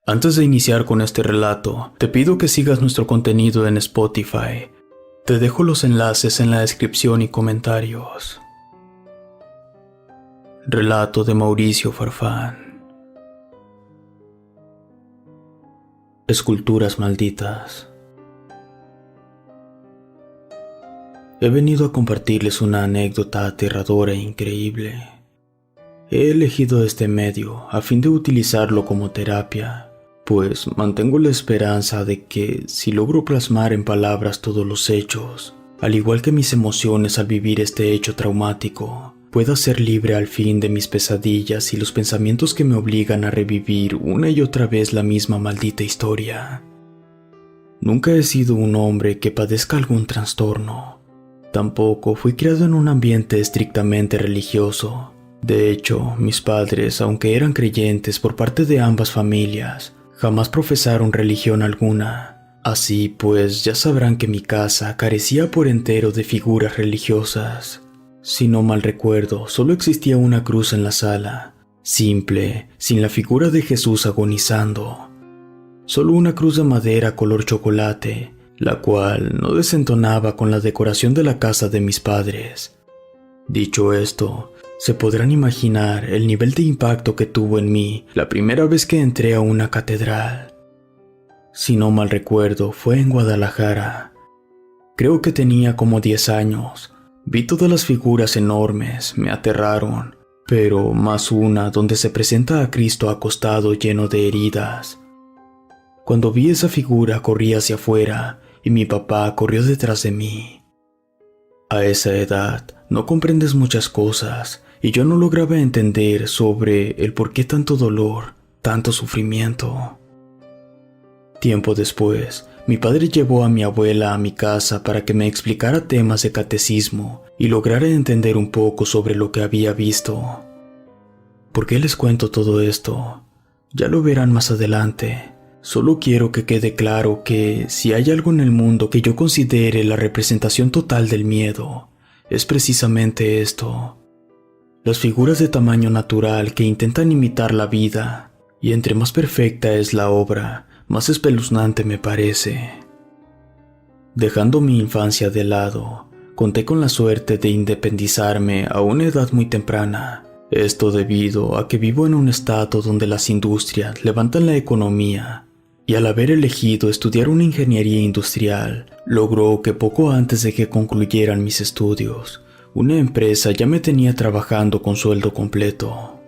Antes de iniciar con este relato, te pido que sigas nuestro contenido en Spotify. Te dejo los enlaces en la descripción y comentarios. Relato de Mauricio Farfán. Esculturas malditas. He venido a compartirles una anécdota aterradora e increíble. He elegido este medio a fin de utilizarlo como terapia, pues mantengo la esperanza de que si logro plasmar en palabras todos los hechos, al igual que mis emociones al vivir este hecho traumático, pueda ser libre al fin de mis pesadillas y los pensamientos que me obligan a revivir una y otra vez la misma maldita historia. Nunca he sido un hombre que padezca algún trastorno. Tampoco fui criado en un ambiente estrictamente religioso. De hecho, mis padres, aunque eran creyentes por parte de ambas familias, jamás profesaron religión alguna. Así pues, ya sabrán que mi casa carecía por entero de figuras religiosas. Si no mal recuerdo, solo existía una cruz en la sala, simple, sin la figura de Jesús agonizando. Solo una cruz de madera color chocolate, la cual no desentonaba con la decoración de la casa de mis padres. Dicho esto, se podrán imaginar el nivel de impacto que tuvo en mí la primera vez que entré a una catedral. Si no mal recuerdo, fue en Guadalajara. Creo que tenía como 10 años. Vi todas las figuras enormes, me aterraron, pero más una donde se presenta a Cristo acostado lleno de heridas. Cuando vi esa figura corrí hacia afuera y mi papá corrió detrás de mí. A esa edad no comprendes muchas cosas y yo no lograba entender sobre el por qué tanto dolor, tanto sufrimiento. Tiempo después, mi padre llevó a mi abuela a mi casa para que me explicara temas de catecismo y lograra entender un poco sobre lo que había visto. ¿Por qué les cuento todo esto? Ya lo verán más adelante. Solo quiero que quede claro que si hay algo en el mundo que yo considere la representación total del miedo, es precisamente esto. Las figuras de tamaño natural que intentan imitar la vida, y entre más perfecta es la obra, más espeluznante me parece. Dejando mi infancia de lado, conté con la suerte de independizarme a una edad muy temprana. Esto debido a que vivo en un estado donde las industrias levantan la economía, y al haber elegido estudiar una ingeniería industrial, logró que poco antes de que concluyeran mis estudios, una empresa ya me tenía trabajando con sueldo completo.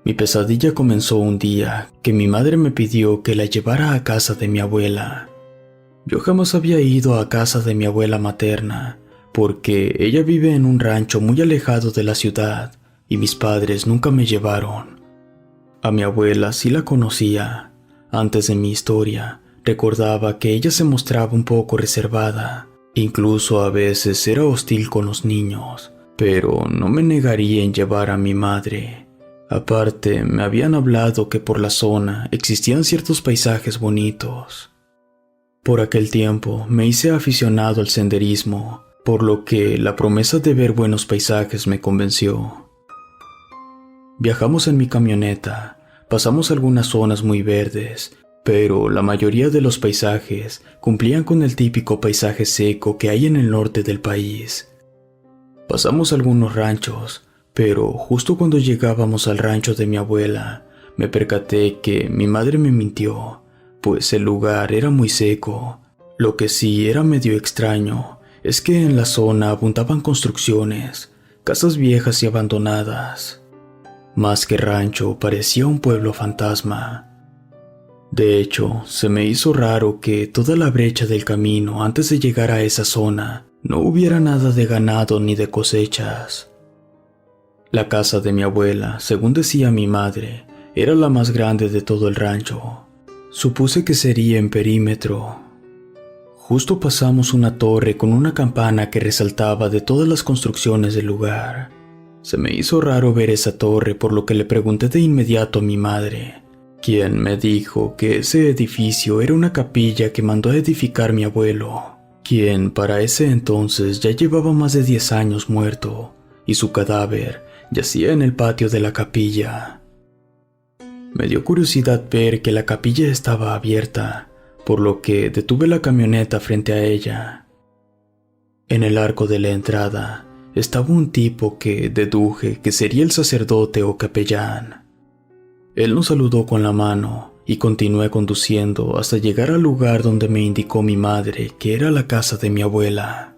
Mi pesadilla comenzó un día que mi madre me pidió que la llevara a casa de mi abuela. Yo jamás había ido a casa de mi abuela materna, porque ella vive en un rancho muy alejado de la ciudad y mis padres nunca me llevaron. A mi abuela sí la conocía. Antes de mi historia, recordaba que ella se mostraba un poco reservada, incluso a veces era hostil con los niños, pero no me negaría en llevar a mi madre. Aparte, me habían hablado que por la zona existían ciertos paisajes bonitos. Por aquel tiempo me hice aficionado al senderismo, por lo que la promesa de ver buenos paisajes me convenció. Viajamos en mi camioneta. Pasamos algunas zonas muy verdes, pero la mayoría de los paisajes cumplían con el típico paisaje seco que hay en el norte del país. Pasamos algunos ranchos, pero justo cuando llegábamos al rancho de mi abuela, me percaté que mi madre me mintió, pues el lugar era muy seco. Lo que sí era medio extraño es que en la zona abundaban construcciones, casas viejas y abandonadas. Más que rancho, parecía un pueblo fantasma. De hecho, se me hizo raro que toda la brecha del camino antes de llegar a esa zona no hubiera nada de ganado ni de cosechas. La casa de mi abuela, según decía mi madre, era la más grande de todo el rancho. Supuse que sería en perímetro. Justo pasamos una torre con una campana que resaltaba de todas las construcciones del lugar. Se me hizo raro ver esa torre, por lo que le pregunté de inmediato a mi madre, quien me dijo que ese edificio era una capilla que mandó a edificar mi abuelo, quien para ese entonces ya llevaba más de 10 años muerto, y su cadáver yacía en el patio de la capilla. Me dio curiosidad ver que la capilla estaba abierta, por lo que detuve la camioneta frente a ella. En el arco de la entrada estaba un tipo que deduje que sería el sacerdote o capellán. Él nos saludó con la mano y continué conduciendo hasta llegar al lugar donde me indicó mi madre que era la casa de mi abuela.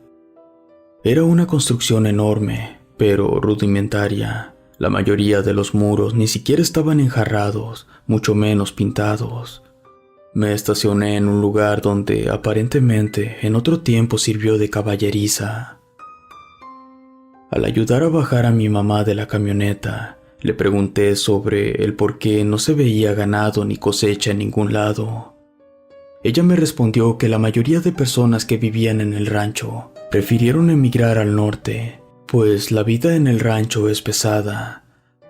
Era una construcción enorme, pero rudimentaria. La mayoría de los muros ni siquiera estaban enjarrados, mucho menos pintados. Me estacioné en un lugar donde aparentemente en otro tiempo sirvió de caballeriza. Al ayudar a bajar a mi mamá de la camioneta, le pregunté sobre el por qué no se veía ganado ni cosecha en ningún lado. Ella me respondió que la mayoría de personas que vivían en el rancho prefirieron emigrar al norte, pues la vida en el rancho es pesada,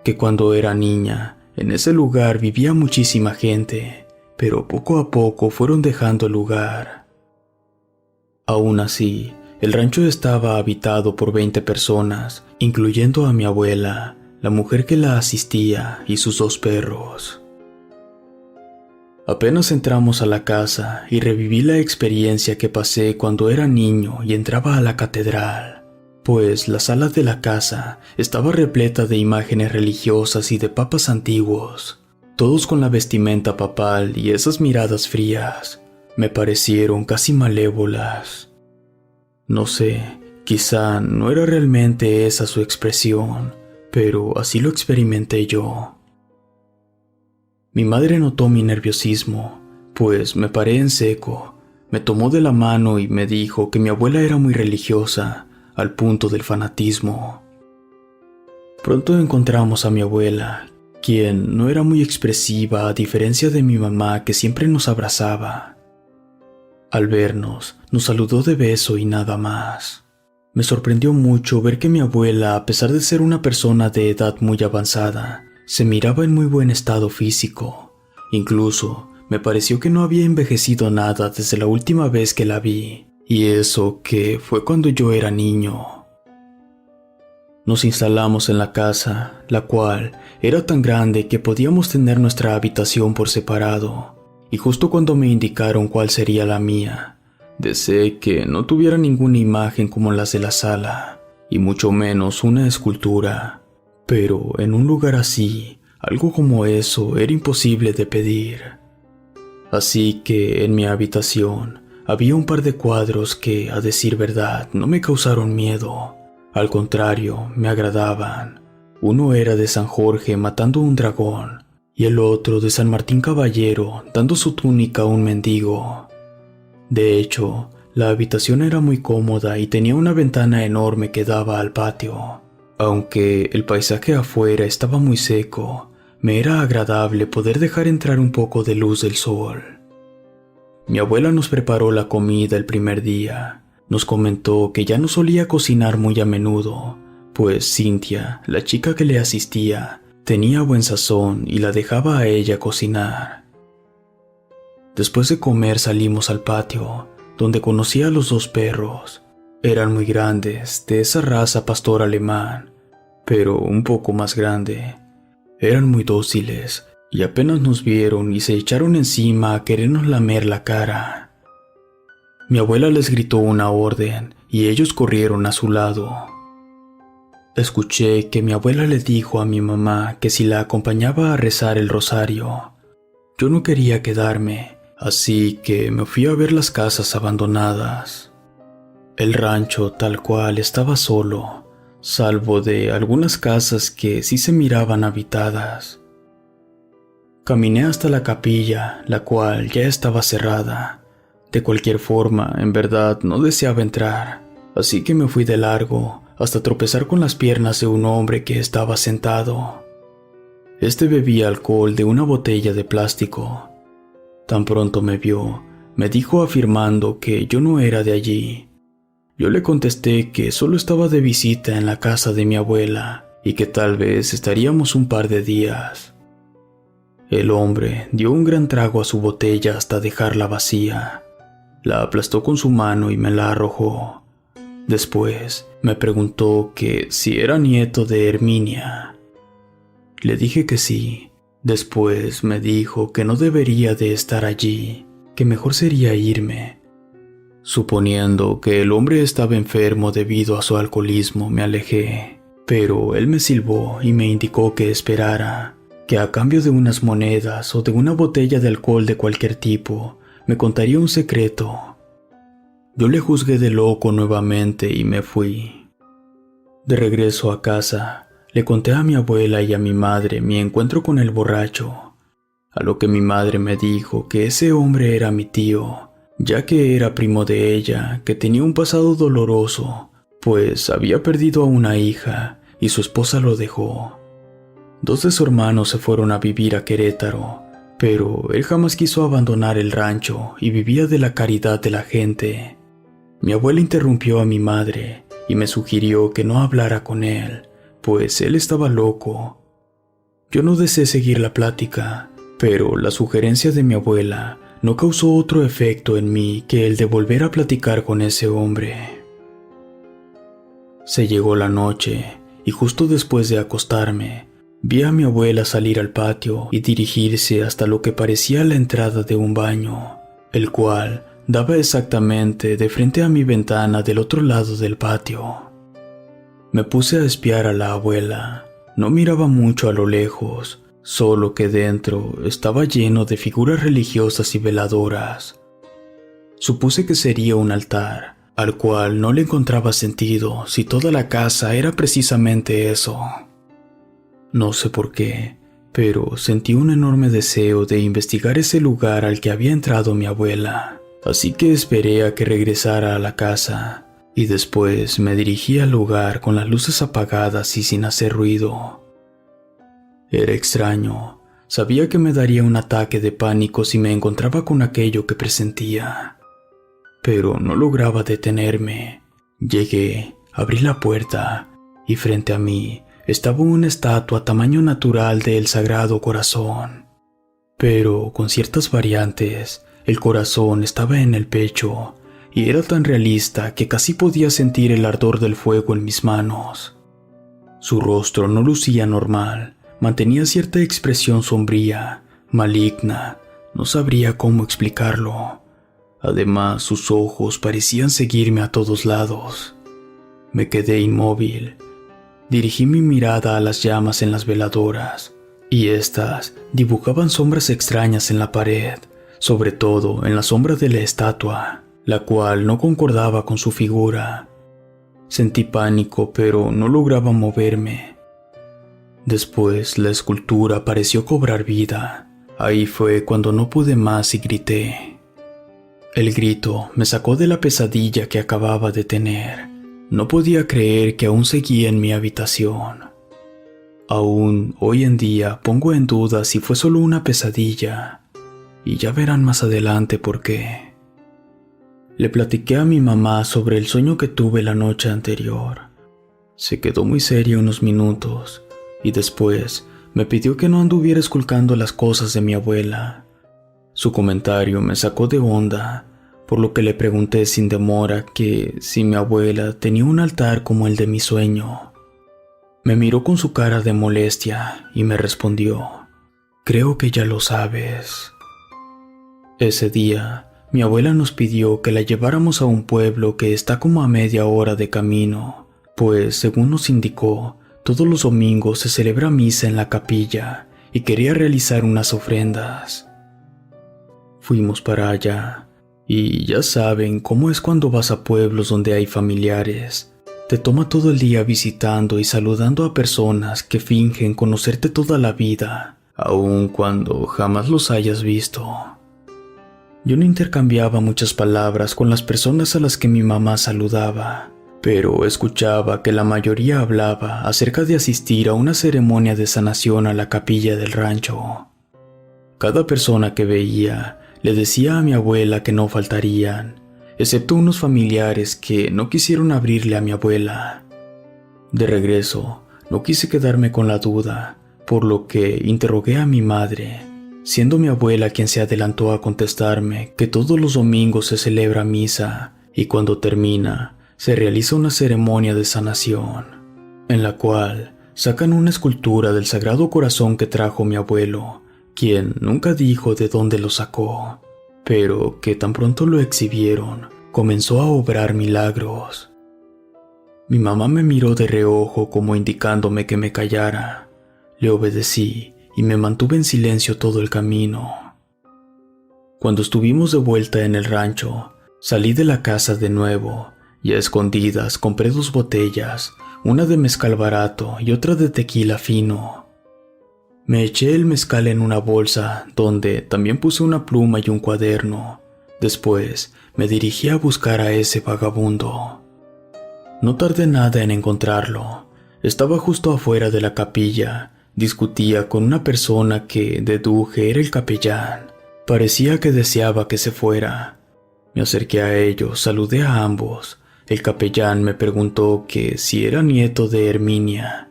que cuando era niña, en ese lugar vivía muchísima gente, pero poco a poco fueron dejando el lugar. Aún así, el rancho estaba habitado por 20 personas, incluyendo a mi abuela, la mujer que la asistía y sus 2 perros. Apenas entramos a la casa y reviví la experiencia que pasé cuando era niño y entraba a la catedral, pues la sala de la casa estaba repleta de imágenes religiosas y de papas antiguos, todos con la vestimenta papal y esas miradas frías. Me parecieron casi malévolas. No sé, quizá no era realmente esa su expresión, pero así lo experimenté yo. Mi madre notó mi nerviosismo, pues me paré en seco, me tomó de la mano y me dijo que mi abuela era muy religiosa, al punto del fanatismo. Pronto encontramos a mi abuela, quien no era muy expresiva a diferencia de mi mamá que siempre nos abrazaba. Al vernos, nos saludó de beso y nada más. Me sorprendió mucho ver que mi abuela, a pesar de ser una persona de edad muy avanzada, se miraba en muy buen estado físico. Incluso, me pareció que no había envejecido nada desde la última vez que la vi, y eso que fue cuando yo era niño. Nos instalamos en la casa, la cual era tan grande que podíamos tener nuestra habitación por separado, y justo cuando me indicaron cuál sería la mía, deseé que no tuviera ninguna imagen como las de la sala, y mucho menos una escultura, pero en un lugar así, algo como eso era imposible de pedir. Así que en mi habitación había un par de cuadros que, a decir verdad, no me causaron miedo. Al contrario, me agradaban. Uno era de San Jorge matando un dragón, y el otro de San Martín Caballero dando su túnica a un mendigo. De hecho, la habitación era muy cómoda y tenía una ventana enorme que daba al patio. Aunque el paisaje afuera estaba muy seco, me era agradable poder dejar entrar un poco de luz del sol. Mi abuela nos preparó la comida el primer día. Nos comentó que ya no solía cocinar muy a menudo, pues Cintia, la chica que le asistía, tenía buen sazón y la dejaba a ella cocinar. Después de comer salimos al patio, donde conocí a los 2 perros. Eran muy grandes, de esa raza pastor alemán, pero un poco más grande. Eran muy dóciles y apenas nos vieron y se echaron encima a querernos lamer la cara. Mi abuela les gritó una orden y ellos corrieron a su lado. Escuché que mi abuela le dijo a mi mamá que si la acompañaba a rezar el rosario. Yo no quería quedarme, así que me fui a ver las casas abandonadas. El rancho tal cual estaba solo, salvo de algunas casas que sí se miraban habitadas. Caminé hasta la capilla, la cual ya estaba cerrada. De cualquier forma, en verdad no deseaba entrar, así que me fui de largo hasta tropezar con las piernas de un hombre que estaba sentado. Este bebía alcohol de una botella de plástico. Tan pronto me vio, me dijo afirmando que yo no era de allí. Yo le contesté que solo estaba de visita en la casa de mi abuela y que tal vez estaríamos un par de días. El hombre dio un gran trago a su botella hasta dejarla vacía. La aplastó con su mano y me la arrojó. Después me preguntó que si era nieto de Herminia. Le dije que sí. Después me dijo que no debería de estar allí, que mejor sería irme. Suponiendo que el hombre estaba enfermo debido a su alcoholismo, me alejé, pero él me silbó y me indicó que esperara, que a cambio de unas monedas o de una botella de alcohol de cualquier tipo, me contaría un secreto. Yo le juzgué de loco nuevamente y me fui. De regreso a casa, le conté a mi abuela y a mi madre mi encuentro con el borracho, a lo que mi madre me dijo que ese hombre era mi tío, ya que era primo de ella, que tenía un pasado doloroso, pues había perdido a una hija y su esposa lo dejó. 2 de sus hermanos se fueron a vivir a Querétaro, pero él jamás quiso abandonar el rancho y vivía de la caridad de la gente. Mi abuela interrumpió a mi madre y me sugirió que no hablara con él, pues él estaba loco. Yo no deseé seguir la plática, pero la sugerencia de mi abuela no causó otro efecto en mí que el de volver a platicar con ese hombre. Se llegó la noche y justo después de acostarme, vi a mi abuela salir al patio y dirigirse hasta lo que parecía la entrada de un baño, el cual daba exactamente de frente a mi ventana del otro lado del patio. Me puse a espiar a la abuela. No miraba mucho a lo lejos, solo que dentro estaba lleno de figuras religiosas y veladoras. Supuse que sería un altar, al cual no le encontraba sentido si toda la casa era precisamente eso. No sé por qué, pero sentí un enorme deseo de investigar ese lugar al que había entrado mi abuela, así que esperé a que regresara a la casa, y después me dirigí al lugar con las luces apagadas y sin hacer ruido. Era extraño. Sabía que me daría un ataque de pánico si me encontraba con aquello que presentía, pero no lograba detenerme. Llegué, abrí la puerta y frente a mí estaba una estatua tamaño natural del Sagrado Corazón, pero con ciertas variantes. El corazón estaba en el pecho y era tan realista que casi podía sentir el ardor del fuego en mis manos. Su rostro no lucía normal. Mantenía cierta expresión sombría, maligna, no sabría cómo explicarlo. Además, sus ojos parecían seguirme a todos lados. Me quedé inmóvil. Dirigí mi mirada a las llamas en las veladoras, y éstas dibujaban sombras extrañas en la pared, sobre todo en la sombra de la estatua, la cual no concordaba con su figura. Sentí pánico, pero no lograba moverme. Después la escultura pareció cobrar vida. Ahí fue cuando no pude más y grité. El grito me sacó de la pesadilla que acababa de tener. No podía creer que aún seguía en mi habitación. Aún hoy en día pongo en duda si fue solo una pesadilla, y ya verán más adelante por qué. Le platiqué a mi mamá sobre el sueño que tuve la noche anterior. Se quedó muy seria unos minutos, y después me pidió que no anduviera esculcando las cosas de mi abuela. Su comentario me sacó de onda, por lo que le pregunté sin demora que si mi abuela tenía un altar como el de mi sueño. Me miró con su cara de molestia y me respondió: «Creo que ya lo sabes». Ese día, mi abuela nos pidió que la lleváramos a un pueblo que está como a media hora de camino, pues según nos indicó, todos los domingos se celebra misa en la capilla y quería realizar unas ofrendas. Fuimos para allá, y ya saben cómo es cuando vas a pueblos donde hay familiares. Te toma todo el día visitando y saludando a personas que fingen conocerte toda la vida, aun cuando jamás los hayas visto. Yo no intercambiaba muchas palabras con las personas a las que mi mamá saludaba, pero escuchaba que la mayoría hablaba acerca de asistir a una ceremonia de sanación a la capilla del rancho. Cada persona que veía le decía a mi abuela que no faltarían, excepto unos familiares que no quisieron abrirle a mi abuela. De regreso, no quise quedarme con la duda, por lo que interrogué a mi madre, siendo mi abuela quien se adelantó a contestarme que todos los domingos se celebra misa y cuando termina, se realiza una ceremonia de sanación, en la cual sacan una escultura del Sagrado Corazón que trajo mi abuelo, quien nunca dijo de dónde lo sacó, pero que tan pronto lo exhibieron, comenzó a obrar milagros. Mi mamá me miró de reojo como indicándome que me callara. Le obedecí y me mantuve en silencio todo el camino. Cuando estuvimos de vuelta en el rancho, salí de la casa de nuevo y a escondidas compré 2 botellas, una de mezcal barato y otra de tequila fino. Me eché el mezcal en una bolsa donde también puse una pluma y un cuaderno. Después me dirigí a buscar a ese vagabundo. No tardé nada en encontrarlo. Estaba justo afuera de la capilla. Discutía con una persona que deduje era el capellán. Parecía que deseaba que se fuera. Me acerqué a ellos, saludé a ambos. El capellán me preguntó que si era nieto de Herminia.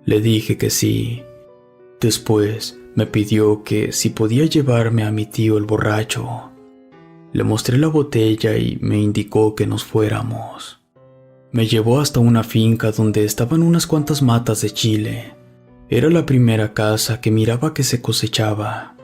Le dije que sí. Después me pidió que si podía llevarme a mi tío el borracho. Le mostré la botella y me indicó que nos fuéramos. Me llevó hasta una finca donde estaban unas cuantas matas de chile. Era la primera casa que miraba que se cosechaba.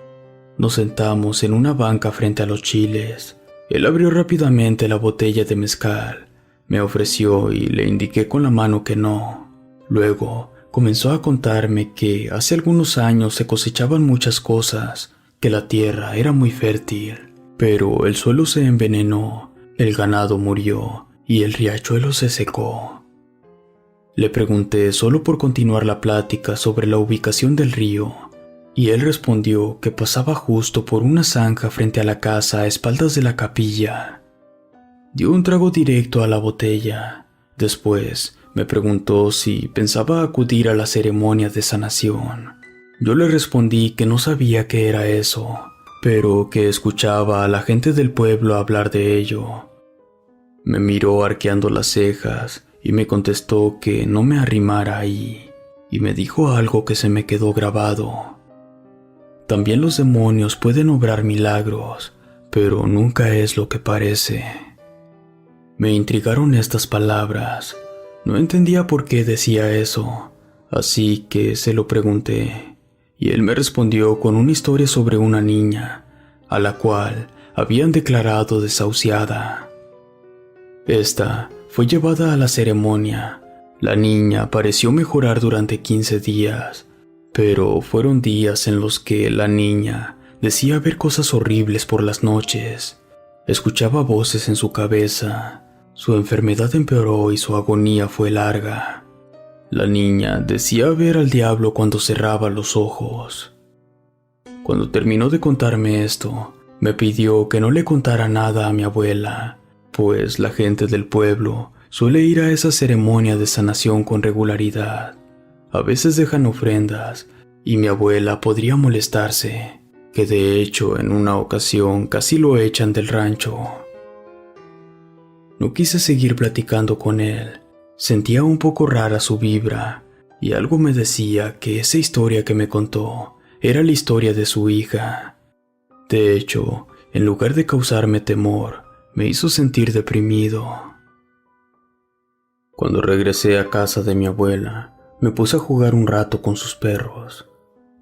Nos sentamos en una banca frente a los chiles. Él abrió rápidamente la botella de mezcal. Me ofreció y le indiqué con la mano que no. Luego comenzó a contarme que hace algunos años se cosechaban muchas cosas, que la tierra era muy fértil, pero el suelo se envenenó, el ganado murió y el riachuelo se secó. Le pregunté solo por continuar la plática sobre la ubicación del río, y él respondió que pasaba justo por una zanja frente a la casa a espaldas de la capilla. Dio un trago directo a la botella. Después me preguntó si pensaba acudir a la ceremonia de sanación. Yo le respondí que no sabía qué era eso, pero que escuchaba a la gente del pueblo hablar de ello. Me miró arqueando las cejas y me contestó que no me arrimara ahí, y me dijo algo que se me quedó grabado. También los demonios pueden obrar milagros, pero nunca es lo que parece. Me intrigaron estas palabras. No entendía por qué decía eso, así que se lo pregunté, y él me respondió con una historia sobre una niña, a la cual habían declarado desahuciada. Esta fue llevada a la ceremonia. La niña pareció mejorar durante 15 días, pero fueron días en los que la niña decía ver cosas horribles por las noches. Escuchaba voces en su cabeza. Su enfermedad empeoró y su agonía fue larga. La niña decía ver al diablo cuando cerraba los ojos. Cuando terminó de contarme esto, me pidió que no le contara nada a mi abuela, pues la gente del pueblo suele ir a esa ceremonia de sanación con regularidad. A veces dejan ofrendas y mi abuela podría molestarse, que de hecho en una ocasión casi lo echan del rancho. No quise seguir platicando con él. Sentía un poco rara su vibra y algo me decía que esa historia que me contó era la historia de su hija. De hecho, en lugar de causarme temor, me hizo sentir deprimido. Cuando regresé a casa de mi abuela, me puse a jugar un rato con sus perros,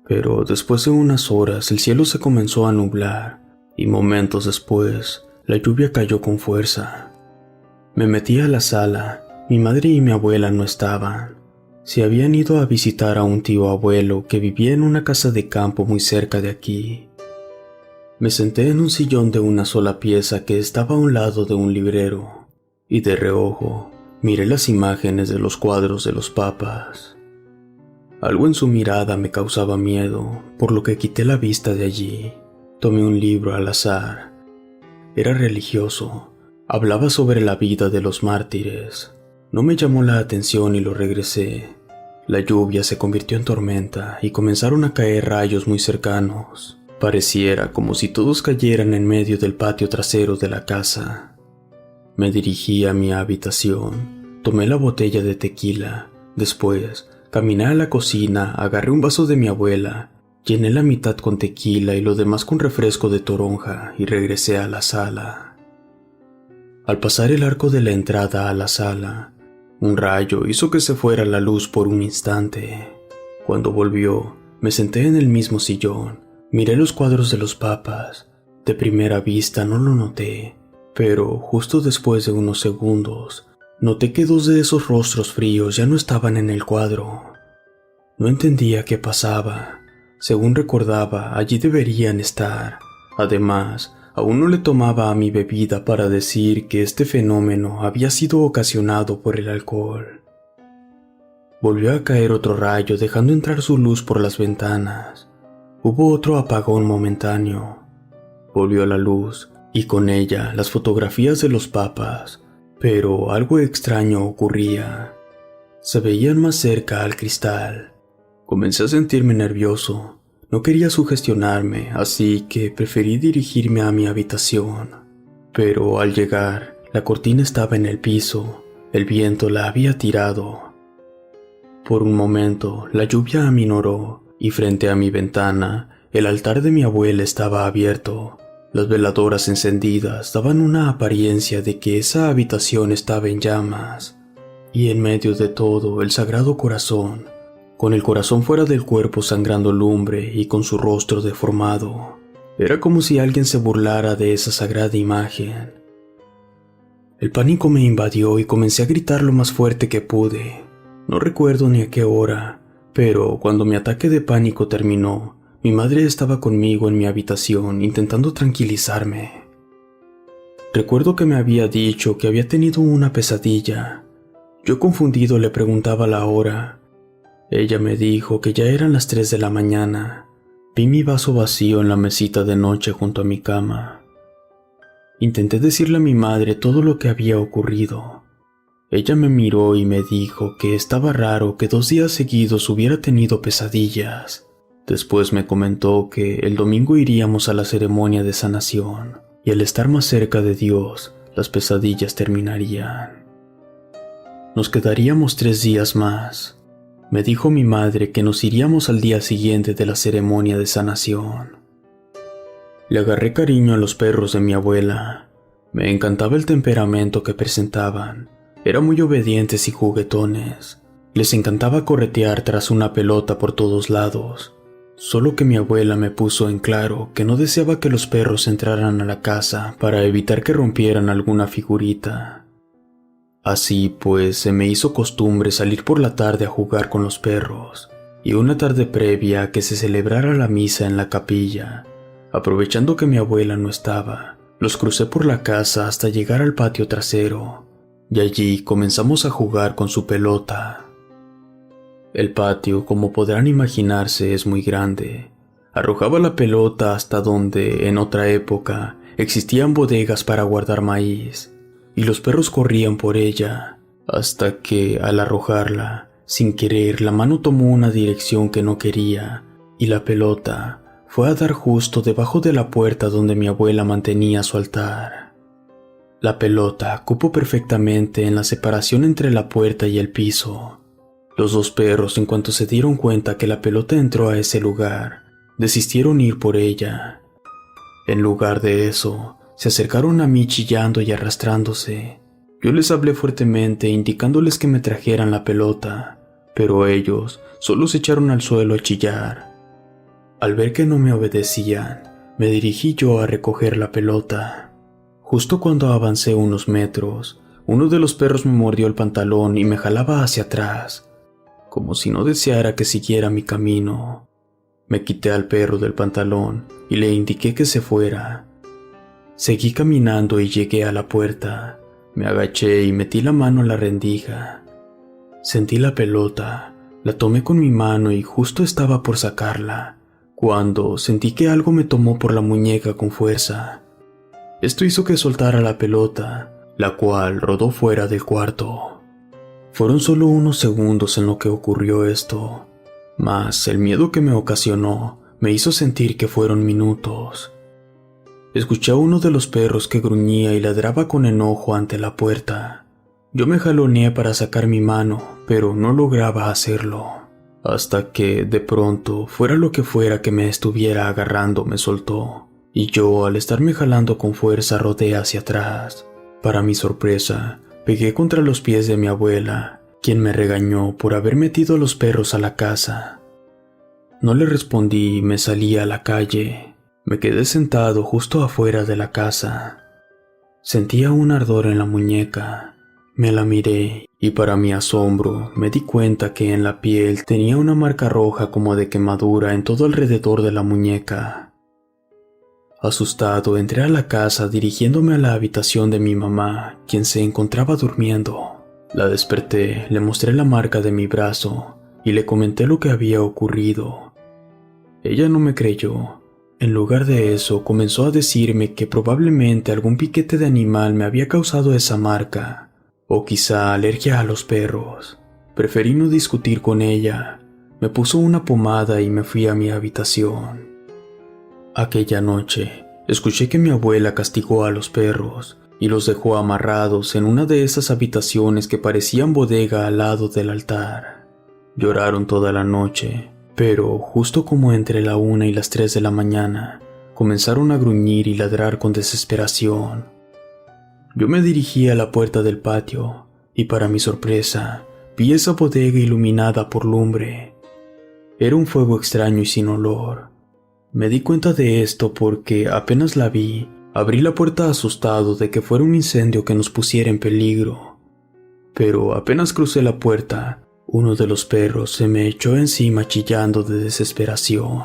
pero después de unas horas el cielo se comenzó a nublar y momentos después la lluvia cayó con fuerza. Me metí a la sala. Mi madre y mi abuela no estaban. Se habían ido a visitar a un tío abuelo que vivía en una casa de campo muy cerca de aquí. Me senté en un sillón de una sola pieza que estaba a un lado de un librero, y de reojo miré las imágenes de los cuadros de los papas. Algo en su mirada me causaba miedo, por lo que quité la vista de allí. Tomé un libro al azar. Era religioso. Hablaba sobre la vida de los mártires. No me llamó la atención y lo regresé. La lluvia se convirtió en tormenta y comenzaron a caer rayos muy cercanos. Pareciera como si todos cayeran en medio del patio trasero de la casa. Me dirigí a mi habitación. Tomé la botella de tequila. Después, caminé a la cocina, agarré un vaso de mi abuela, llené la mitad con tequila y lo demás con refresco de toronja y regresé a la sala. Al pasar el arco de la entrada a la sala, Un rayo hizo que se fuera la luz por un instante. Cuando volvió, me senté en el mismo sillón, miré los cuadros de los papas. De primera vista no lo noté, pero justo después de unos segundos, noté que 2 de esos rostros fríos ya no estaban en el cuadro. No entendía qué pasaba. Según recordaba, allí deberían estar. Además, aún no le tomaba a mi bebida para decir que este fenómeno había sido ocasionado por el alcohol. Volvió a caer otro rayo dejando entrar su luz por las ventanas. Hubo otro apagón momentáneo. Volvió la luz y con ella las fotografías de los papas, pero algo extraño ocurría. Se veían más cerca al cristal. Comencé a sentirme nervioso. No quería sugestionarme, así que preferí dirigirme a mi habitación. Pero al llegar, la cortina estaba en el piso. El viento la había tirado. Por un momento, la lluvia aminoró y frente a mi ventana, el altar de mi abuela estaba abierto. Las veladoras encendidas daban una apariencia de que esa habitación estaba en llamas. Y en medio de todo, el Sagrado Corazón, con el corazón fuera del cuerpo sangrando lumbre y con su rostro deformado. Era como si alguien se burlara de esa sagrada imagen. El pánico me invadió y comencé a gritar lo más fuerte que pude. No recuerdo ni a qué hora, pero cuando mi ataque de pánico terminó, mi madre estaba conmigo en mi habitación intentando tranquilizarme. Recuerdo que me había dicho que había tenido una pesadilla. Yo confundido le preguntaba la hora. Ella me dijo que ya eran las 3 de la mañana. Vi mi vaso vacío en la mesita de noche junto a mi cama. Intenté decirle a mi madre todo lo que había ocurrido. Ella me miró y me dijo que estaba raro que 2 días seguidos hubiera tenido pesadillas. Después me comentó que el domingo iríamos a la ceremonia de sanación, y al estar más cerca de Dios, las pesadillas terminarían. Nos quedaríamos 3 días más. Me dijo mi madre que nos iríamos al día siguiente de la ceremonia de sanación. Le agarré cariño a los perros de mi abuela. Me encantaba el temperamento que presentaban. Eran muy obedientes y juguetones. Les encantaba corretear tras una pelota por todos lados. Solo que mi abuela me puso en claro que no deseaba que los perros entraran a la casa para evitar que rompieran alguna figurita. Así pues, se me hizo costumbre salir por la tarde a jugar con los perros, y una tarde previa a que se celebrara la misa en la capilla, aprovechando que mi abuela no estaba, los crucé por la casa hasta llegar al patio trasero, y allí comenzamos a jugar con su pelota. El patio, como podrán imaginarse, es muy grande. Arrojaba la pelota hasta donde, en otra época, existían bodegas para guardar maíz, y los perros corrían por ella, hasta que, al arrojarla, sin querer, la mano tomó una dirección que no quería, y la pelota fue a dar justo debajo de la puerta donde mi abuela mantenía su altar. La pelota cupo perfectamente en la separación entre la puerta y el piso. Los 2 perros, en cuanto se dieron cuenta que la pelota entró a ese lugar, desistieron ir por ella. En lugar de eso, se acercaron a mí chillando y arrastrándose. Yo les hablé fuertemente indicándoles que me trajeran la pelota, pero ellos solo se echaron al suelo a chillar. Al ver que no me obedecían, me dirigí yo a recoger la pelota. Justo cuando avancé unos metros, uno de los perros me mordió el pantalón y me jalaba hacia atrás, como si no deseara que siguiera mi camino. Me quité al perro del pantalón y le indiqué que se fuera. Seguí caminando y llegué a la puerta. Me agaché y metí la mano en la rendija. Sentí la pelota, la tomé con mi mano y justo estaba por sacarla, cuando sentí que algo me tomó por la muñeca con fuerza. Esto hizo que soltara la pelota, la cual rodó fuera del cuarto. Fueron solo unos segundos en lo que ocurrió esto, mas el miedo que me ocasionó me hizo sentir que fueron minutos. Escuché a uno de los perros que gruñía y ladraba con enojo ante la puerta. Yo me jaloneé para sacar mi mano, pero no lograba hacerlo, hasta que, de pronto, fuera lo que fuera que me estuviera agarrando me soltó, y yo, al estarme jalando con fuerza, rodé hacia atrás. Para mi sorpresa, Pegué contra los pies de mi abuela, quien me regañó por haber metido a los perros a la casa. No le respondí y me salí a la calle. Me quedé sentado justo afuera de la casa. Sentía un ardor en la muñeca. Me la miré y para mi asombro me di cuenta que en la piel tenía una marca roja como de quemadura en todo alrededor de la muñeca. Asustado entré a la casa dirigiéndome a la habitación de mi mamá, quien se encontraba durmiendo. La desperté, le mostré la marca de mi brazo y le comenté lo que había ocurrido. Ella no me creyó. En lugar de eso, comenzó a decirme que probablemente algún piquete de animal me había causado esa marca, o quizá alergia a los perros. Preferí no discutir con ella. Me puso una pomada y me fui a mi habitación. Aquella noche, escuché que mi abuela castigó a los perros y los dejó amarrados en una de esas habitaciones que parecían bodega al lado del altar. Lloraron toda la noche, pero justo como entre la 1 y las 3 de la mañana, comenzaron a gruñir y ladrar con desesperación. Yo me dirigí a la puerta del patio y para mi sorpresa, vi esa bodega iluminada por lumbre. Era un fuego extraño y sin olor. Me di cuenta de esto porque apenas la vi, abrí la puerta asustado de que fuera un incendio que nos pusiera en peligro. Pero apenas crucé la puerta, uno de los perros se me echó encima chillando de desesperación.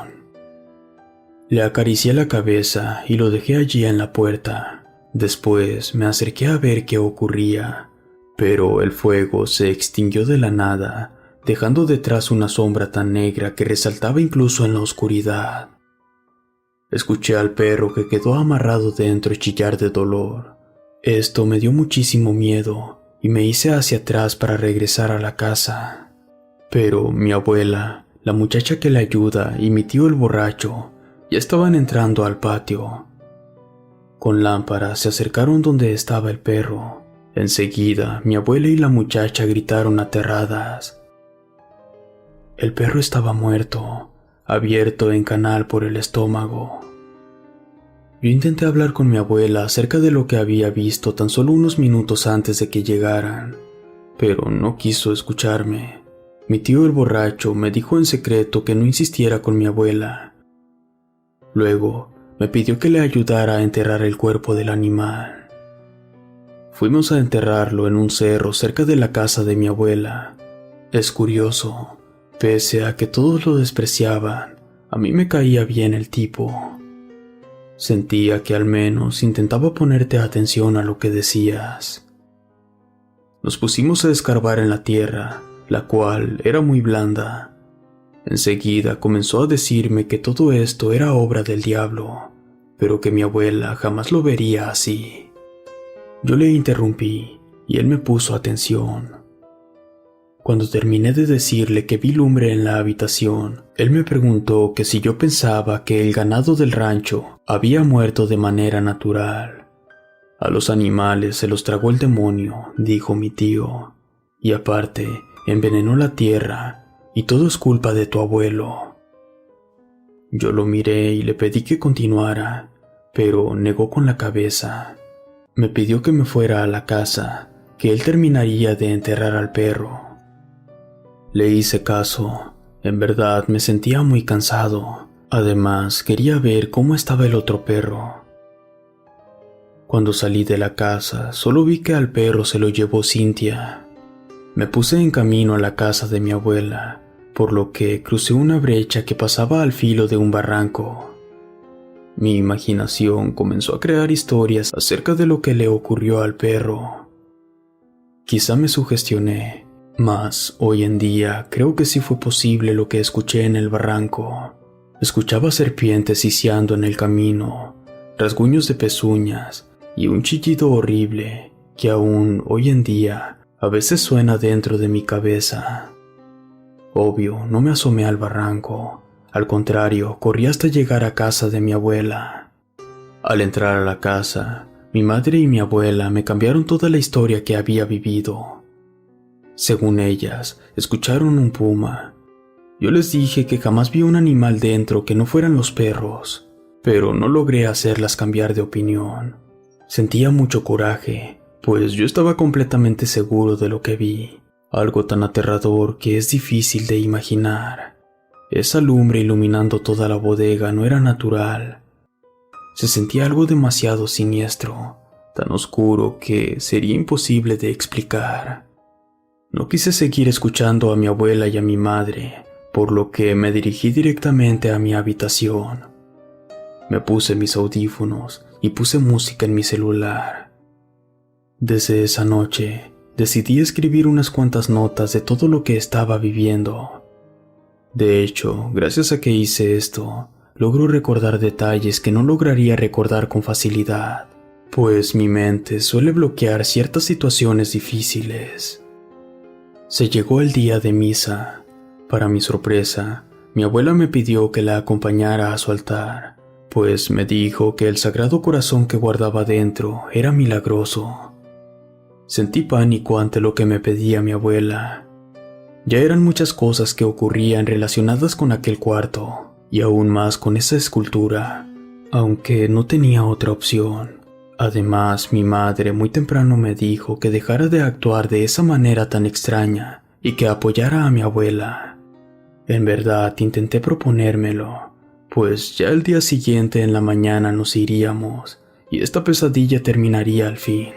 Le acaricié la cabeza y lo dejé allí en la puerta. Después me acerqué a ver qué ocurría, pero el fuego se extinguió de la nada, dejando detrás una sombra tan negra que resaltaba incluso en la oscuridad. Escuché al perro que quedó amarrado dentro chillar de dolor. Esto me dio muchísimo miedo y me hice hacia atrás para regresar a la casa. Pero mi abuela, la muchacha que le ayuda y mi tío el borracho ya estaban entrando al patio. Con lámparas se acercaron donde estaba el perro. Enseguida, mi abuela y la muchacha gritaron aterradas. El perro estaba muerto, abierto en canal por el estómago. Yo intenté hablar con mi abuela acerca de lo que había visto tan solo unos minutos antes de que llegaran, pero no quiso escucharme. Mi tío el borracho me dijo en secreto que no insistiera con mi abuela. Luego, me pidió que le ayudara a enterrar el cuerpo del animal. Fuimos a enterrarlo en un cerro cerca de la casa de mi abuela. Es curioso, pese a que todos lo despreciaban, a mí me caía bien el tipo. Sentía que al menos intentaba ponerte atención a lo que decías. Nos pusimos a escarbar en la tierra, la cual era muy blanda. Enseguida comenzó a decirme que todo esto era obra del diablo, pero que mi abuela jamás lo vería así. Yo le interrumpí y él me puso atención. Cuando terminé de decirle que vi lumbre en la habitación, él me preguntó que si yo pensaba que el ganado del rancho había muerto de manera natural. A los animales se los tragó el demonio, dijo mi tío, y aparte envenenó la tierra, y todo es culpa de tu abuelo. Yo lo miré y le pedí que continuara, pero negó con la cabeza. Me pidió que me fuera a la casa, que él terminaría de enterrar al perro. Le hice caso. En verdad me sentía muy cansado. Además, quería ver cómo estaba el otro perro. Cuando salí de la casa, solo vi que al perro se lo llevó Cintia. Me puse en camino a la casa de mi abuela, por lo que crucé una brecha que pasaba al filo de un barranco. Mi imaginación comenzó a crear historias acerca de lo que le ocurrió al perro. Quizá me sugestioné, mas hoy en día creo que sí fue posible lo que escuché en el barranco. Escuchaba serpientes siseando en el camino, rasguños de pezuñas y un chillido horrible que aún hoy en día a veces suena dentro de mi cabeza. Obvio, no me asomé al barranco. Al contrario, corrí hasta llegar a casa de mi abuela. Al entrar a la casa, mi madre y mi abuela me cambiaron toda la historia que había vivido. Según ellas, escucharon un puma. Yo les dije que jamás vi un animal dentro que no fueran los perros, pero no logré hacerlas cambiar de opinión. Sentía mucho coraje, pues yo estaba completamente seguro de lo que vi, algo tan aterrador que es difícil de imaginar. Esa lumbre iluminando toda la bodega no era natural. Se sentía algo demasiado siniestro, tan oscuro que sería imposible de explicar. No quise seguir escuchando a mi abuela y a mi madre, por lo que me dirigí directamente a mi habitación. Me puse mis audífonos y puse música en mi celular. Desde esa noche, decidí escribir unas cuantas notas de todo lo que estaba viviendo. De hecho, gracias a que hice esto, logro recordar detalles que no lograría recordar con facilidad, pues mi mente suele bloquear ciertas situaciones difíciles. Se llegó el día de misa. Para mi sorpresa, mi abuela me pidió que la acompañara a su altar, pues me dijo que el Sagrado Corazón que guardaba dentro era milagroso. Sentí pánico ante lo que me pedía mi abuela. Ya eran muchas cosas que ocurrían relacionadas con aquel cuarto, y aún más con esa escultura, aunque no tenía otra opción. Además, mi madre muy temprano me dijo que dejara de actuar de esa manera tan extraña y que apoyara a mi abuela. En verdad, intenté proponérmelo, pues ya el día siguiente en la mañana nos iríamos y esta pesadilla terminaría al fin.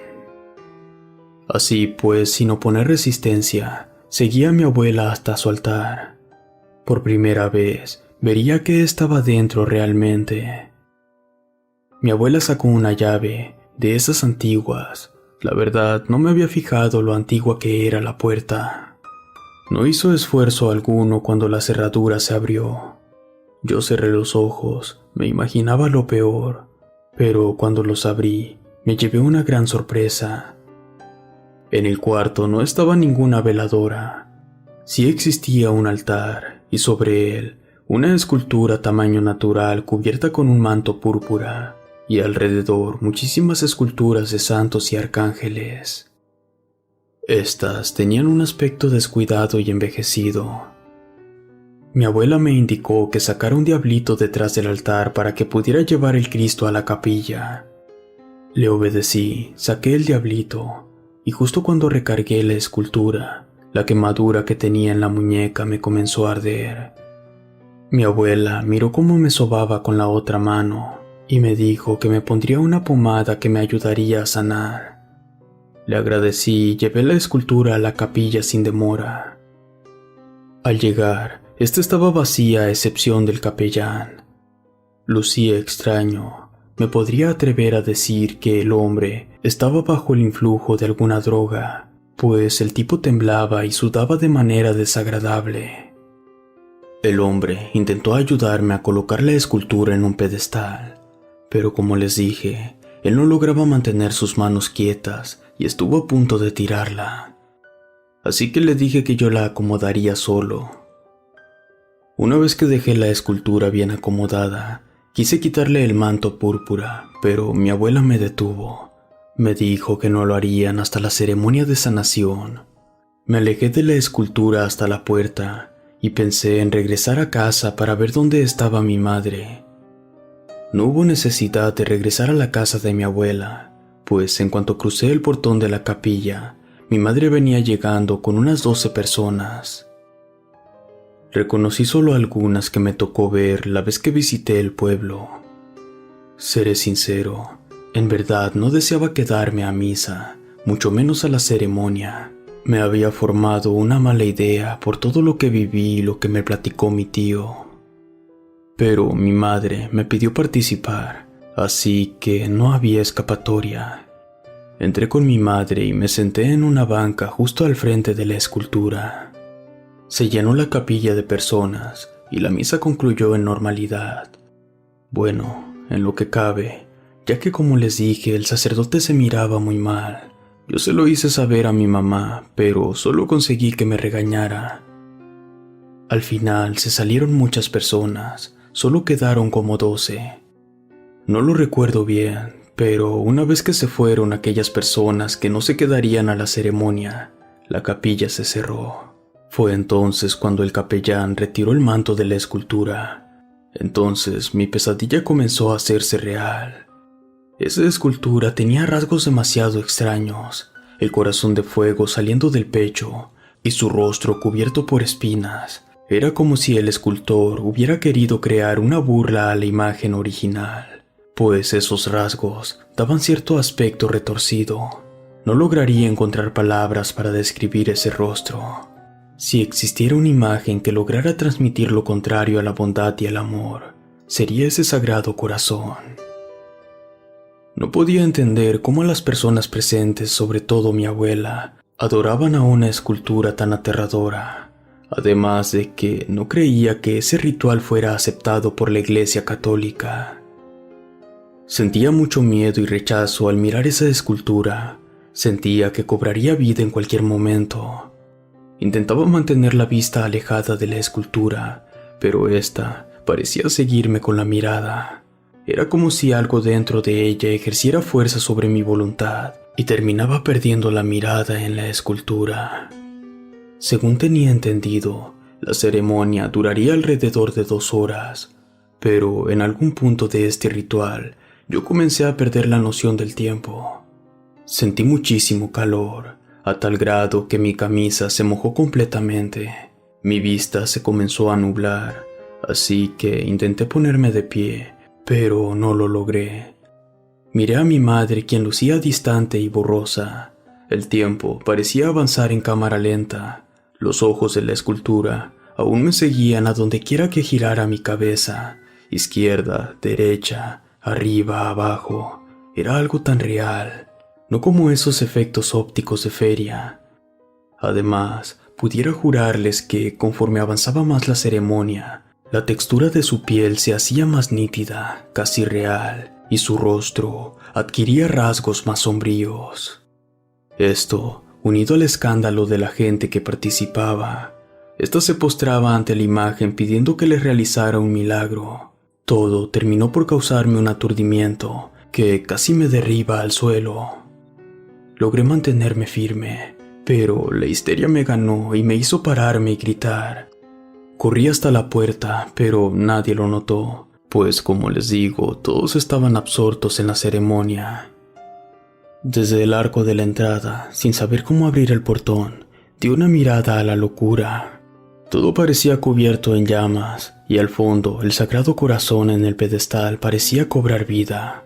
Así pues, sin oponer resistencia, seguí a mi abuela hasta su altar. Por primera vez, vería qué estaba dentro realmente. Mi abuela sacó una llave, de esas antiguas. La verdad, no me había fijado lo antigua que era la puerta. No hizo esfuerzo alguno cuando la cerradura se abrió. Yo cerré los ojos, me imaginaba lo peor, pero cuando los abrí, me llevé una gran sorpresa. En el cuarto no estaba ninguna veladora. Sí existía un altar, y sobre él, una escultura tamaño natural cubierta con un manto púrpura, y alrededor muchísimas esculturas de santos y arcángeles. Estas tenían un aspecto descuidado y envejecido. Mi abuela me indicó que sacara un diablito detrás del altar para que pudiera llevar el Cristo a la capilla. Le obedecí, saqué el diablito, y justo cuando recargué la escultura, la quemadura que tenía en la muñeca me comenzó a arder. Mi abuela miró cómo me sobaba con la otra mano y me dijo que me pondría una pomada que me ayudaría a sanar. Le agradecí y llevé la escultura a la capilla sin demora. Al llegar, esta estaba vacía a excepción del capellán. Lucía extraño. Me podría atrever a decir que el hombre estaba bajo el influjo de alguna droga, pues el tipo temblaba y sudaba de manera desagradable. El hombre intentó ayudarme a colocar la escultura en un pedestal, pero como les dije, él no lograba mantener sus manos quietas y estuvo a punto de tirarla. Así que le dije que yo la acomodaría solo. Una vez que dejé la escultura bien acomodada, quise quitarle el manto púrpura, pero mi abuela me detuvo. Me dijo que no lo harían hasta la ceremonia de sanación. Me alejé de la escultura hasta la puerta y pensé en regresar a casa para ver dónde estaba mi madre. No hubo necesidad de regresar a la casa de mi abuela, pues en cuanto crucé el portón de la capilla, mi madre venía llegando con unas 12 personas. Reconocí solo algunas que me tocó ver la vez que visité el pueblo. Seré sincero, en verdad no deseaba quedarme a misa, mucho menos a la ceremonia. Me había formado una mala idea por todo lo que viví y lo que me platicó mi tío. Pero mi madre me pidió participar, así que no había escapatoria. Entré con mi madre y me senté en una banca justo al frente de la escultura. Se llenó la capilla de personas y la misa concluyó en normalidad. Bueno, en lo que cabe, ya que como les dije, el sacerdote se miraba muy mal. Yo se lo hice saber a mi mamá, pero solo conseguí que me regañara. Al final se salieron muchas personas, solo quedaron como 12. No lo recuerdo bien, pero una vez que se fueron aquellas personas que no se quedarían a la ceremonia, la capilla se cerró. Fue entonces cuando el capellán retiró el manto de la escultura. Entonces mi pesadilla comenzó a hacerse real. Esa escultura tenía rasgos demasiado extraños, el corazón de fuego saliendo del pecho y su rostro cubierto por espinas. Era como si el escultor hubiera querido crear una burla a la imagen original, pues esos rasgos daban cierto aspecto retorcido. No lograría encontrar palabras para describir ese rostro. Si existiera una imagen que lograra transmitir lo contrario a la bondad y el amor, sería ese sagrado corazón. No podía entender cómo las personas presentes, sobre todo mi abuela, adoraban a una escultura tan aterradora, además de que no creía que ese ritual fuera aceptado por la Iglesia Católica. Sentía mucho miedo y rechazo al mirar esa escultura. Sentía que cobraría vida en cualquier momento. Intentaba mantener la vista alejada de la escultura, pero ésta parecía seguirme con la mirada. Era como si algo dentro de ella ejerciera fuerza sobre mi voluntad y terminaba perdiendo la mirada en la escultura. Según tenía entendido, la ceremonia duraría alrededor de 2 horas, pero en algún punto de este ritual yo comencé a perder la noción del tiempo. Sentí muchísimo calor, a tal grado que mi camisa se mojó completamente. Mi vista se comenzó a nublar, así que intenté ponerme de pie, pero no lo logré. Miré a mi madre, quien lucía distante y borrosa. El tiempo parecía avanzar en cámara lenta. Los ojos de la escultura aún me seguían a donde quiera que girara mi cabeza. Izquierda, derecha, arriba, abajo. Era algo tan real, no como esos efectos ópticos de feria. Además, pudiera jurarles que conforme avanzaba más la ceremonia, la textura de su piel se hacía más nítida, casi real, y su rostro adquiría rasgos más sombríos. Esto, unido al escándalo de la gente que participaba, esta se postraba ante la imagen pidiendo que le realizara un milagro. Todo terminó por causarme un aturdimiento que casi me derriba al suelo. Logré mantenerme firme, pero la histeria me ganó y me hizo pararme y gritar. Corrí hasta la puerta, pero nadie lo notó, pues como les digo, todos estaban absortos en la ceremonia. Desde el arco de la entrada, sin saber cómo abrir el portón, di una mirada a la locura. Todo parecía cubierto en llamas, y al fondo el sagrado corazón en el pedestal parecía cobrar vida.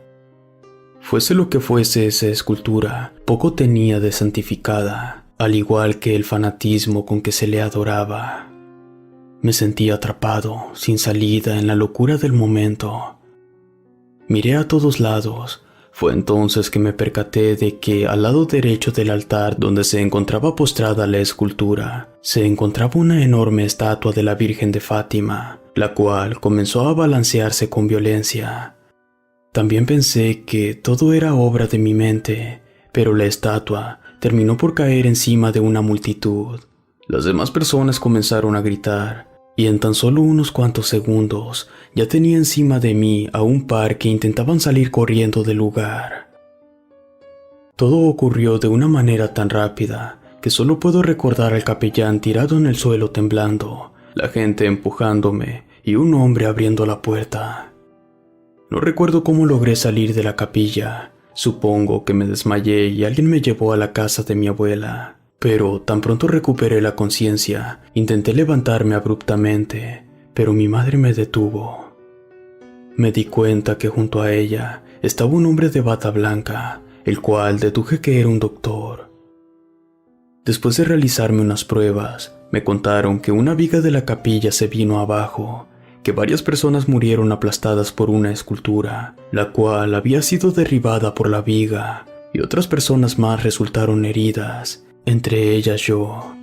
Fuese lo que fuese esa escultura, poco tenía de santificada, al igual que el fanatismo con que se le adoraba. Me sentí atrapado, sin salida, en la locura del momento. Miré a todos lados. Fue entonces que me percaté de que al lado derecho del altar donde se encontraba postrada la escultura, se encontraba una enorme estatua de la Virgen de Fátima, la cual comenzó a balancearse con violencia. También pensé que todo era obra de mi mente, pero la estatua terminó por caer encima de una multitud. Las demás personas comenzaron a gritar, y en tan solo unos cuantos segundos ya tenía encima de mí a un par que intentaban salir corriendo del lugar. Todo ocurrió de una manera tan rápida que solo puedo recordar al capellán tirado en el suelo temblando, la gente empujándome y un hombre abriendo la puerta. No recuerdo cómo logré salir de la capilla. Supongo que me desmayé y alguien me llevó a la casa de mi abuela. Pero tan pronto recuperé la conciencia, intenté levantarme abruptamente, pero mi madre me detuvo. Me di cuenta que junto a ella estaba un hombre de bata blanca, el cual deduje que era un doctor. Después de realizarme unas pruebas, me contaron que una viga de la capilla se vino abajo, que varias personas murieron aplastadas por una escultura, la cual había sido derribada por la viga, y otras personas más resultaron heridas, entre ellas yo.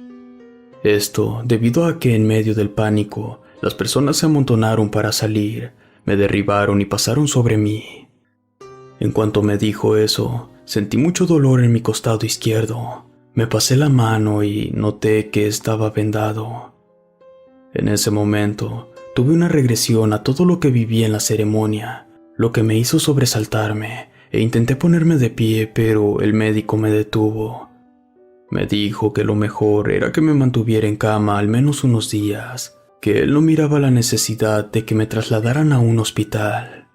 Esto debido a que en medio del pánico, las personas se amontonaron para salir, me derribaron y pasaron sobre mí. En cuanto me dijo eso, sentí mucho dolor en mi costado izquierdo. Me pasé la mano y noté que estaba vendado. En ese momento, tuve una regresión a todo lo que viví en la ceremonia, lo que me hizo sobresaltarme, e intenté ponerme de pie, pero el médico me detuvo. Me dijo que lo mejor era que me mantuviera en cama al menos unos días, que él no miraba la necesidad de que me trasladaran a un hospital.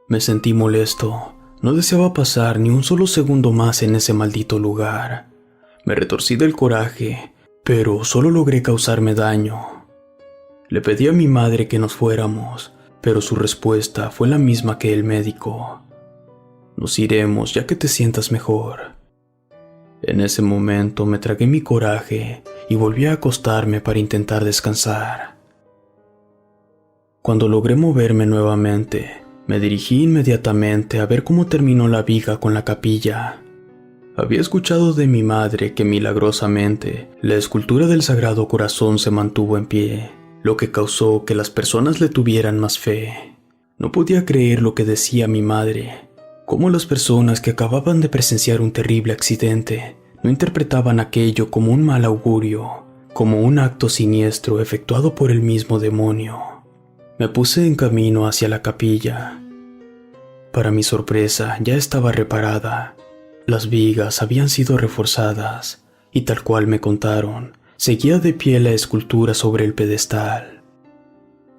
Me sentí molesto. No deseaba pasar ni un solo segundo más en ese maldito lugar. Me retorcí del coraje, pero solo logré causarme daño. Le pedí a mi madre que nos fuéramos, pero su respuesta fue la misma que el médico. Nos iremos ya que te sientas mejor. En ese momento me tragué mi coraje y volví a acostarme para intentar descansar. Cuando logré moverme nuevamente, me dirigí inmediatamente a ver cómo terminó la viga con la capilla. Había escuchado de mi madre que milagrosamente la escultura del Sagrado Corazón se mantuvo en pie, lo que causó que las personas le tuvieran más fe. No podía creer lo que decía mi madre, cómo las personas que acababan de presenciar un terrible accidente no interpretaban aquello como un mal augurio, como un acto siniestro efectuado por el mismo demonio. Me puse en camino hacia la capilla. Para mi sorpresa, ya estaba reparada. Las vigas habían sido reforzadas, y tal cual me contaron, seguía de pie la escultura sobre el pedestal.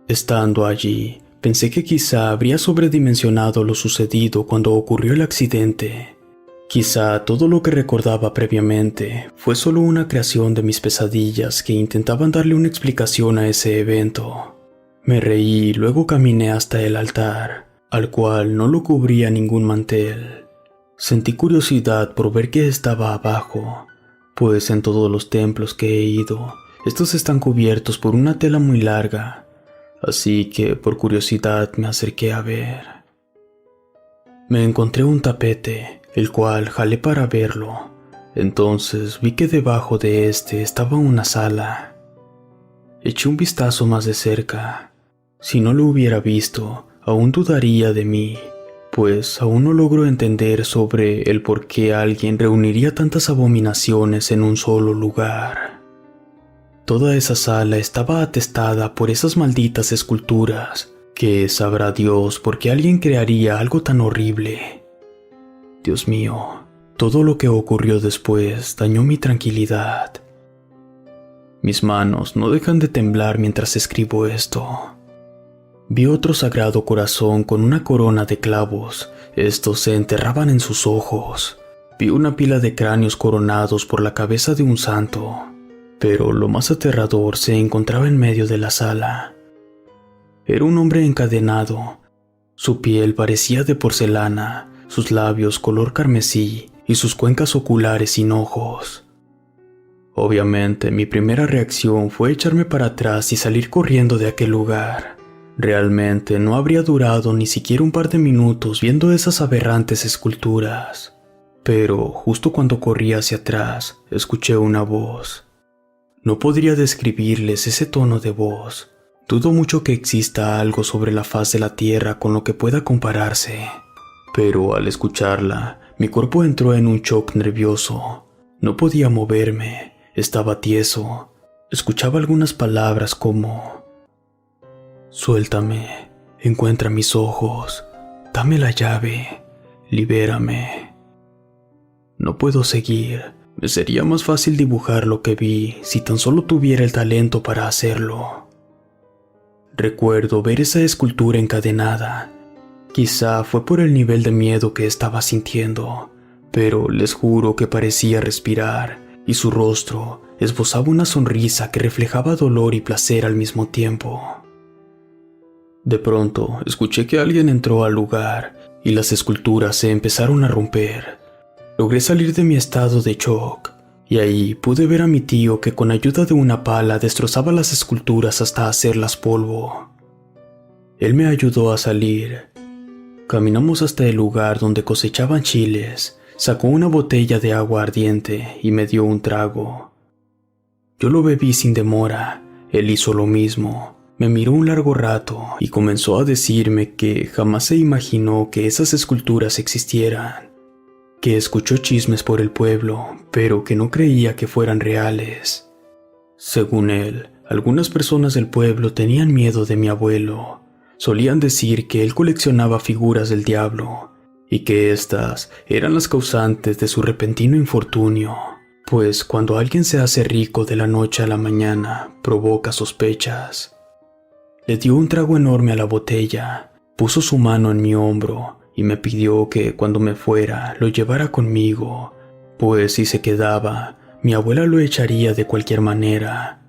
Estando allí, pensé que quizá habría sobredimensionado lo sucedido cuando ocurrió el accidente. Quizá todo lo que recordaba previamente fue solo una creación de mis pesadillas que intentaban darle una explicación a ese evento. Me reí y luego caminé hasta el altar, al cual no lo cubría ningún mantel. Sentí curiosidad por ver qué estaba abajo, pues en todos los templos que he ido, estos están cubiertos por una tela muy larga, así que por curiosidad me acerqué a ver. Me encontré un tapete, el cual jalé para verlo. Entonces vi que debajo de este estaba una sala. Eché un vistazo más de cerca. Si no lo hubiera visto, aún dudaría de mí, pues aún no logro entender sobre el por qué alguien reuniría tantas abominaciones en un solo lugar. Toda esa sala estaba atestada por esas malditas esculturas, que sabrá Dios por qué alguien crearía algo tan horrible. Dios mío, todo lo que ocurrió después dañó mi tranquilidad. Mis manos no dejan de temblar mientras escribo esto. Vi otro sagrado corazón con una corona de clavos. Estos se enterraban en sus ojos. Vi una pila de cráneos coronados por la cabeza de un santo. Pero lo más aterrador se encontraba en medio de la sala. Era un hombre encadenado. Su piel parecía de porcelana, sus labios color carmesí y sus cuencas oculares sin ojos. Obviamente, mi primera reacción fue echarme para atrás y salir corriendo de aquel lugar. Realmente no habría durado ni siquiera un par de minutos viendo esas aberrantes esculturas. Pero justo cuando corrí hacia atrás, escuché una voz. No podría describirles ese tono de voz. Dudo mucho que exista algo sobre la faz de la tierra con lo que pueda compararse. Pero al escucharla, mi cuerpo entró en un shock nervioso. No podía moverme, estaba tieso. Escuchaba algunas palabras como: suéltame, encuentra mis ojos, dame la llave, libérame. No puedo seguir. Me sería más fácil dibujar lo que vi si tan solo tuviera el talento para hacerlo. Recuerdo ver esa escultura encadenada. Quizá fue por el nivel de miedo que estaba sintiendo, pero les juro que parecía respirar y su rostro esbozaba una sonrisa que reflejaba dolor y placer al mismo tiempo. De pronto, escuché que alguien entró al lugar y las esculturas se empezaron a romper. Logré salir de mi estado de shock y ahí pude ver a mi tío que con ayuda de una pala destrozaba las esculturas hasta hacerlas polvo. Él me ayudó a salir. Caminamos hasta el lugar donde cosechaban chiles, sacó una botella de agua ardiente y me dio un trago. Yo lo bebí sin demora, él hizo lo mismo. Me miró un largo rato y comenzó a decirme que jamás se imaginó que esas esculturas existieran, que escuchó chismes por el pueblo, pero que no creía que fueran reales. Según él, algunas personas del pueblo tenían miedo de mi abuelo. Solían decir que él coleccionaba figuras del diablo y que éstas eran las causantes de su repentino infortunio, pues cuando alguien se hace rico de la noche a la mañana, provoca sospechas. Le dio un trago enorme a la botella, Puso su mano en mi hombro y me pidió que cuando me fuera lo llevara conmigo, pues si se quedaba, mi abuela lo echaría de cualquier manera.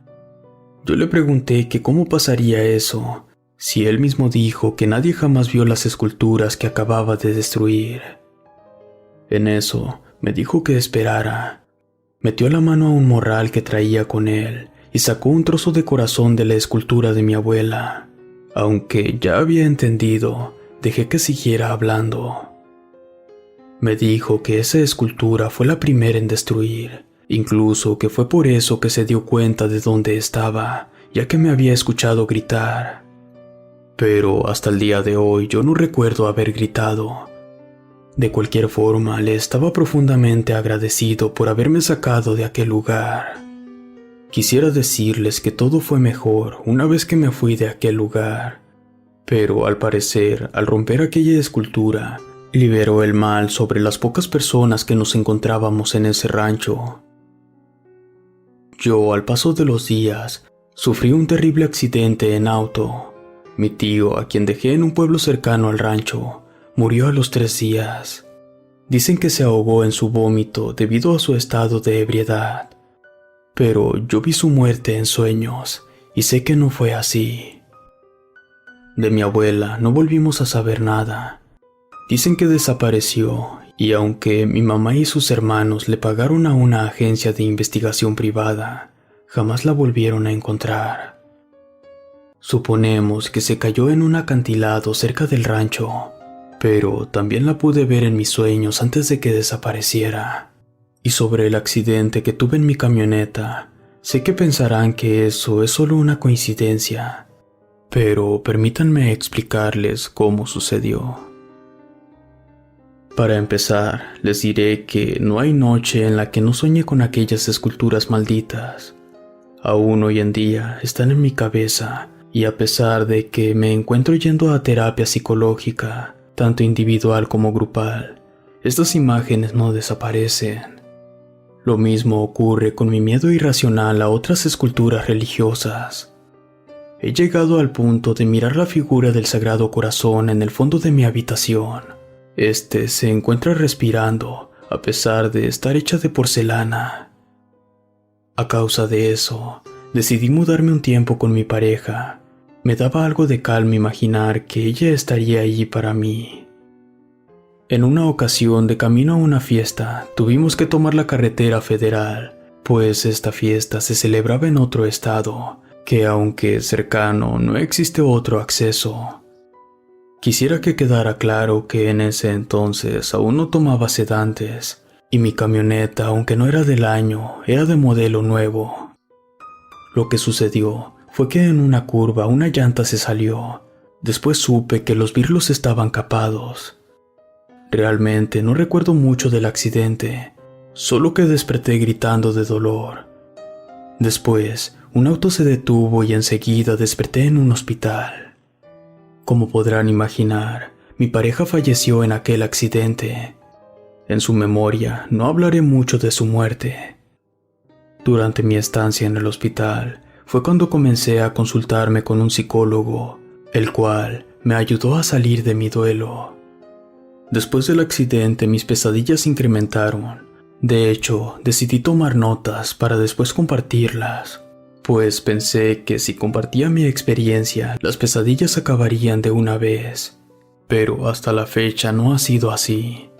Yo le pregunté que cómo pasaría eso, si él mismo dijo que nadie jamás vio las esculturas que acababa de destruir. En eso, me dijo que esperara. Metió la mano a un morral que traía con él y sacó un trozo de corazón de la escultura de mi abuela. Aunque ya había entendido, dejé que siguiera hablando. Me dijo que esa escultura fue la primera en destruir, incluso que fue por eso que se dio cuenta de dónde estaba, ya que me había escuchado gritar. Pero hasta el día de hoy yo no recuerdo haber gritado. De cualquier forma, le estaba profundamente agradecido por haberme sacado de aquel lugar. Quisiera decirles que todo fue mejor una vez que me fui de aquel lugar, pero al parecer, al romper aquella escultura, liberó el mal sobre las pocas personas que nos encontrábamos en ese rancho. Yo, al paso de los días, sufrí un terrible accidente en auto. Mi tío, a quien dejé en un pueblo cercano al rancho, murió a los 3 días. Dicen que se ahogó en su vómito debido a su estado de ebriedad. Pero yo vi su muerte en sueños y sé que no fue así. De mi abuela no volvimos a saber nada. Dicen que desapareció y aunque mi mamá y sus hermanos le pagaron a una agencia de investigación privada, jamás la volvieron a encontrar. Suponemos que se cayó en un acantilado cerca del rancho, pero también la pude ver en mis sueños antes de que desapareciera. Y sobre el accidente que tuve en mi camioneta, sé que pensarán que eso es solo una coincidencia, pero permítanme explicarles cómo sucedió. Para empezar, les diré que no hay noche en la que no sueñe con aquellas esculturas malditas. Aún hoy en día están en mi cabeza, y a pesar de que me encuentro yendo a terapia psicológica, tanto individual como grupal, estas imágenes no desaparecen. Lo mismo ocurre con mi miedo irracional a otras esculturas religiosas. He llegado al punto de mirar la figura del Sagrado Corazón en el fondo de mi habitación. Este se encuentra respirando, a pesar de estar hecha de porcelana. A causa de eso, decidí mudarme un tiempo con mi pareja. Me daba algo de calma imaginar que ella estaría allí para mí. En una ocasión, de camino a una fiesta, tuvimos que tomar la carretera federal, pues esta fiesta se celebraba en otro estado, que aunque cercano, no existe otro acceso. Quisiera que quedara claro que en ese entonces aún no tomaba sedantes, y mi camioneta, aunque no era del año, era de modelo nuevo. Lo que sucedió fue que en una curva una llanta se salió. Después supe que los birlos estaban capados. Realmente no recuerdo mucho del accidente, solo que desperté gritando de dolor. Después, un auto se detuvo y enseguida desperté en un hospital. Como podrán imaginar, mi pareja falleció en aquel accidente. En su memoria no hablaré mucho de su muerte. Durante mi estancia en el hospital fue cuando comencé a consultarme con un psicólogo, el cual me ayudó a salir de mi duelo. Después del accidente mis pesadillas se incrementaron. De hecho, decidí tomar notas para después compartirlas, pues pensé que si compartía mi experiencia, las pesadillas acabarían de una vez. Pero hasta la fecha no ha sido así.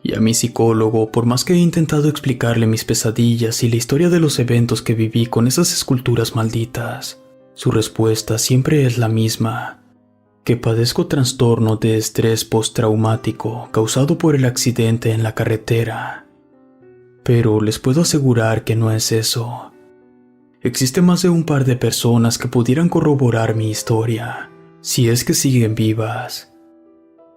Y a mi psicólogo, por más que he intentado explicarle mis pesadillas y la historia de los eventos que viví con esas esculturas malditas, su respuesta siempre es la misma: que padezco trastorno de estrés postraumático causado por el accidente en la carretera. Pero les puedo asegurar que no es eso. Existe más de un par de personas que pudieran corroborar mi historia, si es que siguen vivas.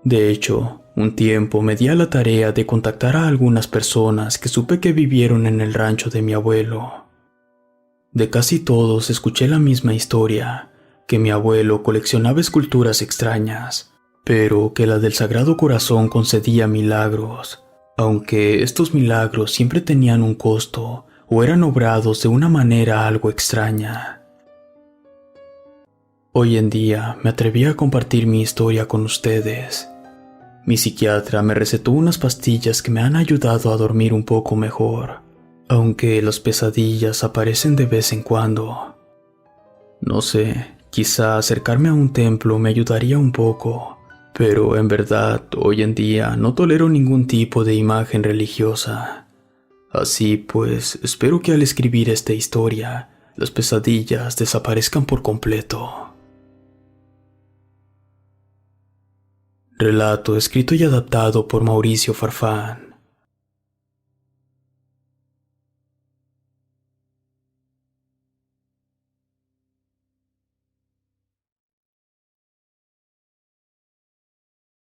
De hecho, un tiempo me di a la tarea de contactar a algunas personas que supe que vivieron en el rancho de mi abuelo. De casi todos escuché la misma historia, que mi abuelo coleccionaba esculturas extrañas, pero que la del Sagrado Corazón concedía milagros, aunque estos milagros siempre tenían un costo o eran obrados de una manera algo extraña. Hoy en día me atreví a compartir mi historia con ustedes. Mi psiquiatra me recetó unas pastillas que me han ayudado a dormir un poco mejor, aunque las pesadillas aparecen de vez en cuando. No sé, quizá acercarme a un templo me ayudaría un poco, pero en verdad hoy en día no tolero ningún tipo de imagen religiosa. Así pues, espero que al escribir esta historia, las pesadillas desaparezcan por completo. Relato escrito y adaptado por Mauricio Farfán.